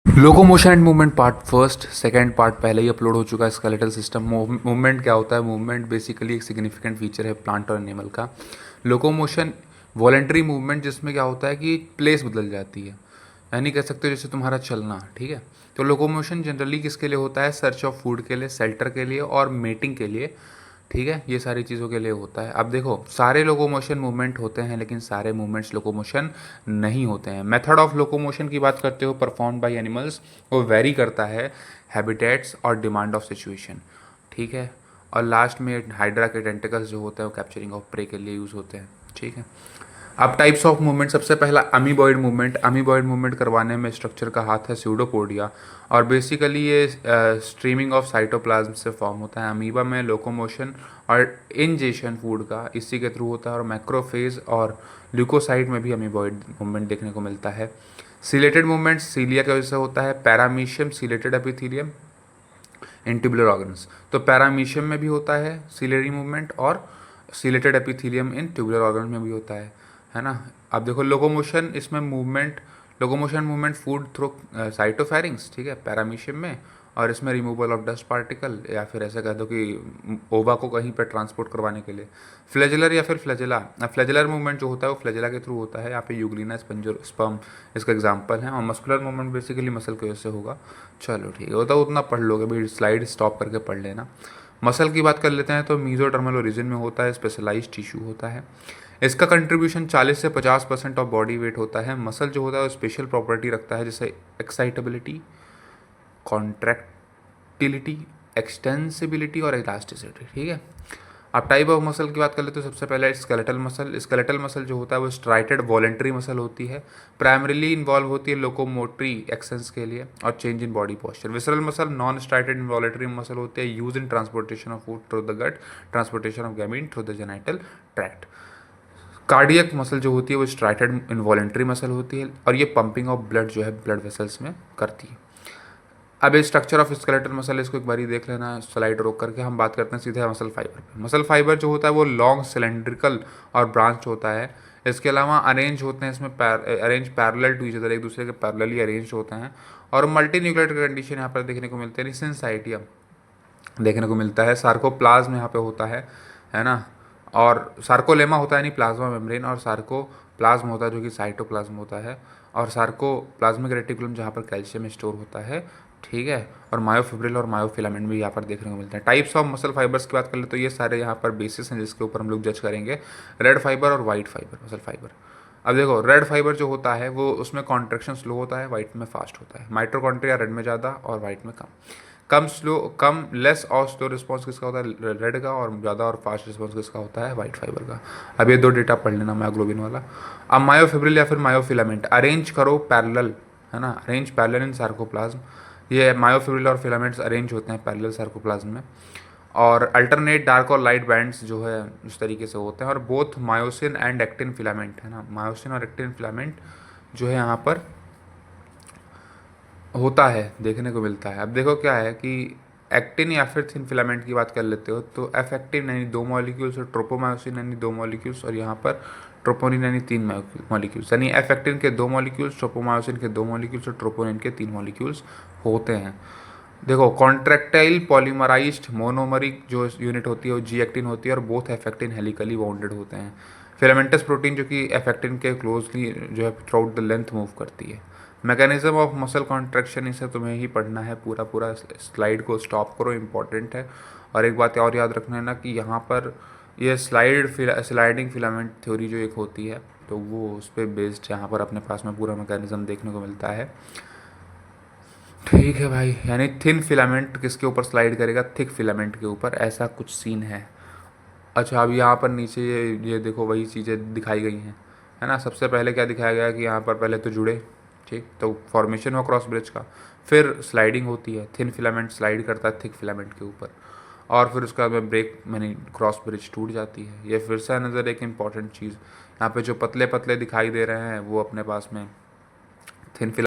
Locomotion and movement part first second part पहले ही upload हो चुका है। स्केलेटल सिस्टम मूवमेंट क्या होता है? मूवमेंट बेसिकली एक सिग्निफिकेंट फीचर है प्लांट और एनिमल का। लोकोमोशन वॉलेंट्री मूवमेंट, जिसमें क्या होता है कि प्लेस बदल जाती है, यानी कह सकते हो जैसे तुम्हारा चलना, ठीक है। तो लोकोमोशन जनरली किसके लिए होता है? सर्च ऑफ फूड के लिए, शेल्टर के लिए और मेटिंग के लिए, ठीक है। ये सारी चीज़ों के लिए होता है। अब देखो, सारे लोकोमोशन मूवमेंट होते हैं लेकिन सारे मूवमेंट्स लोकोमोशन नहीं होते हैं। मेथड ऑफ लोकोमोशन की बात करते हो परफॉर्म बाय एनिमल्स, वो वेरी करता है हैबिटेट्स और डिमांड ऑफ सिचुएशन, ठीक है। और लास्ट में हाइड्रा के टेंटिकल्स जो होते हैं वो कैप्चरिंग ऑफ प्रे के लिए यूज़ होते हैं, ठीक है। अब टाइप्स ऑफ मूवमेंट, सबसे पहला अमीबॉइड मूवमेंट। अमीबॉइड मूवमेंट करवाने में स्ट्रक्चर का हाथ है स्यूडोपोडिया, और बेसिकली ये स्ट्रीमिंग ऑफ साइटोप्लाज्म से फॉर्म होता है। अमीबा में लोकोमोशन और इंजेशन फूड का इसी के थ्रू होता है, और मैक्रोफेज और ल्यूकोसाइट में भी अमीबॉइड मूवमेंट देखने को मिलता है। सिलेटेड मूवमेंट सीलिया की वजह से होता है। Paramecium ciliated epithelium in tubular organs, तो पैरामीशियम में भी होता है सिलेरी मूवमेंट, और ciliated epithelium in tubular organ में भी होता है ना। अब देखो लोकोमोशन, इसमें movement, locomotion movement food through cytopharynx, ठीक है, पैरामीशियम में। और इसमें रिमूवल ऑफ डस्ट पार्टिकल, या फिर ऐसा कह दो कि ओवा को कहीं पर ट्रांसपोर्ट करवाने के लिए। फ्लैजेलर या फिर फ्लैजेला, फ्लैजेलर मूवमेंट जो होता है वो फ्लैजेला के थ्रू होता है। यहाँ पे यूग्लिना स्पंजर स्पर्म इसका एग्जांपल है। और मस्कुलर मूवमेंट बेसिकली मसल की वजह से होगा। चलो ठीक है, वो तो उतना पढ़ लोगे भाई, स्लाइड स्टॉप करके पढ़ लेना। मसल की बात कर लेते हैं तो मीजोडर्मल ओरिजिन में होता है, स्पेशलाइज्ड टिश्यू होता है। इसका कंट्रीब्यूशन 40 से 50% ऑफ बॉडी वेट होता है। मसल जो होता है वो स्पेशल प्रॉपर्टी रखता है, जैसे एक्साइटेबिलिटी, कॉन्ट्रैक्टिलिटी, एक्सटेंसिबिलिटी और इलास्टिसिटी, ठीक है। अब टाइप ऑफ मसल की बात कर ले तो सबसे पहले स्केलेटल मसल। स्केलेटल मसल जो होता है वो स्ट्राइटेड वॉलेंट्री मसल होती है, प्राइमरीली इन्वॉल्व होती है लोकोमोटरी एक्शंस के लिए और change in body posture. Visceral muscle non striated involuntary muscle होती है, use in transportation of food through the gut, transportation of gametes through the genital tract. Cardiac muscle जो होती है वो स्ट्राइटेड इनवॉलेंट्री मसल होती है, और ये पंपिंग ऑफ ब्लड जो है ब्लड वेसल्स में करती है। अब ये स्ट्रक्चर ऑफ स्केलेटल मसल, इसको एक बारी देख लेना स्लाइड रोक करके। हम बात करते हैं सीधे मसल फाइबर पे। मसल फाइबर जो होता है वो लॉन्ग सिलेंड्रिकल और ब्रांच होता है। इसके अलावा अरेंज होते हैं इसमें arrange parallel to each other, एक दूसरे के पैरेलली अरेंज होते हैं। और मल्टी न्यूक्लियोटाइड कंडीशन यहाँ पर देखने को मिलते हैं, सिंसाइटियम देखने को मिलता है। सार्कोप्लाज्म यहाँ पे होता है ना। और सार्कोलेमा होता है यानी प्लाज्मा मेम्ब्रेन, और सार्कोप्लाज्म होता है जो कि साइटोप्लाज्म होता है। और सार्कोप्लाज्मिक रेटिकुलम जहाँ पर कैल्शियम स्टोर होता है, ठीक है। और मायोफिब्रिल और मायोफिलामेंट भी यहाँ पर देखने को मिलते हैं। टाइप्स ऑफ मसल फाइबर्स की बात कर ले तो ये सारे यहाँ पर बेसिस हैं जिसके ऊपर हम लोग जज करेंगे। रेड फाइबर और वाइट फाइबर मसल फाइबर। अब देखो, रेड फाइबर जो होता है वो उसमें कॉन्ट्रेक्शन स्लो होता है, वाइट में फास्ट होता है। माइटोकॉन्ड्रिया रेड में ज़्यादा और वाइट में कम। कम लेस और स्लो रिस्पॉन्स किसका होता है? रेड का। और ज़्यादा और फास्ट रिस्पॉन्स किसका होता है? वाइट फाइबर का। अब ये दो डेटा पढ़ लेना मायोग्लोबिन वाला। अब मायोफिब्रिल या फिर मायोफिलामेंट, अरेंज करो पैरेलल, है ना, अरेंज पैरेलल इन सार्कोप्लाज्म। ये मायोफिब्रिल और फिलामेंट्स अरेंज होते हैं पैरेलल सार्कोप्लाज्म में। और अल्टरनेट डार्क और लाइट बैंड्स जो है उस तरीके से होते हैं। और both myosin and actin filament, है ना, मायोसिन और एक्टिन फिलामेंट जो है यहाँ पर होता है, देखने को मिलता है। अब देखो क्या है कि एक्टिन या फिर थिन फिलामेंट की बात कर लेते हो तो एफ एक्टिन यानी 2 मॉलिक्यूल्स, और ट्रोपोमायोसिन यानी 2 मॉलिक्यूल्स, और यहाँ पर ट्रोपोनिन यानी 3 मॉलिक्यूल्स। यानी एफ एक्टिन के 2 मॉलिक्यूल्स, ट्रोपोमायोसिन के 2 मॉलिक्यूल्स और ट्रोपोनिन के 3 मॉलिक्यूल्स होते हैं। देखो, कॉन्ट्रैक्टाइल पॉलीमराइज्ड मोनोमरिक जो यूनिट होती है वो जी एक्टिन होती है, और बोथ एफेक्टिन हेलिकली बाउंडेड होते हैं। फिलामेंटस प्रोटीन जो कि एफेक्टिन के क्लोजली जो है थ्रूआउट द लेंथ मूव करती है। मैकेनिज्म ऑफ मसल कॉन्ट्रैक्शन, इसे तुम्हें ही पढ़ना है पूरा पूरा, स्लाइड को स्टॉप करो, इंपॉर्टेंट है। और एक बात और याद रखना है ना कि यहाँ पर ये स्लाइडिंग फिलामेंट थ्योरी जो एक होती है तो वो उस पर बेस्ड यहाँ पर अपने पास में पूरा मैकेनिज्म देखने को मिलता है, ठीक है भाई। यानी थिन फिलामेंट किसके ऊपर स्लाइड करेगा? थिक फिलामेंट के ऊपर, ऐसा कुछ सीन है। अच्छा, अब यहाँ पर नीचे ये देखो वही चीज़ें दिखाई गई हैं, है ना। सबसे पहले क्या दिखाया गया कि यहाँ पर पहले तो जुड़े, ठीक, तो फॉर्मेशन हुआ क्रॉस ब्रिज का। फिर स्लाइडिंग होती है, थिन फिलामेंट स्लाइड करता है थिक फिलामेंट के ऊपर, और फिर उसका में ब्रेक मैंने क्रॉस ब्रिज टूट जाती है। ये फिर से नज़र एक इम्पॉर्टेंट चीज़, यहाँ पे जो पतले पतले दिखाई दे रहे हैं वो अपने पास में थिन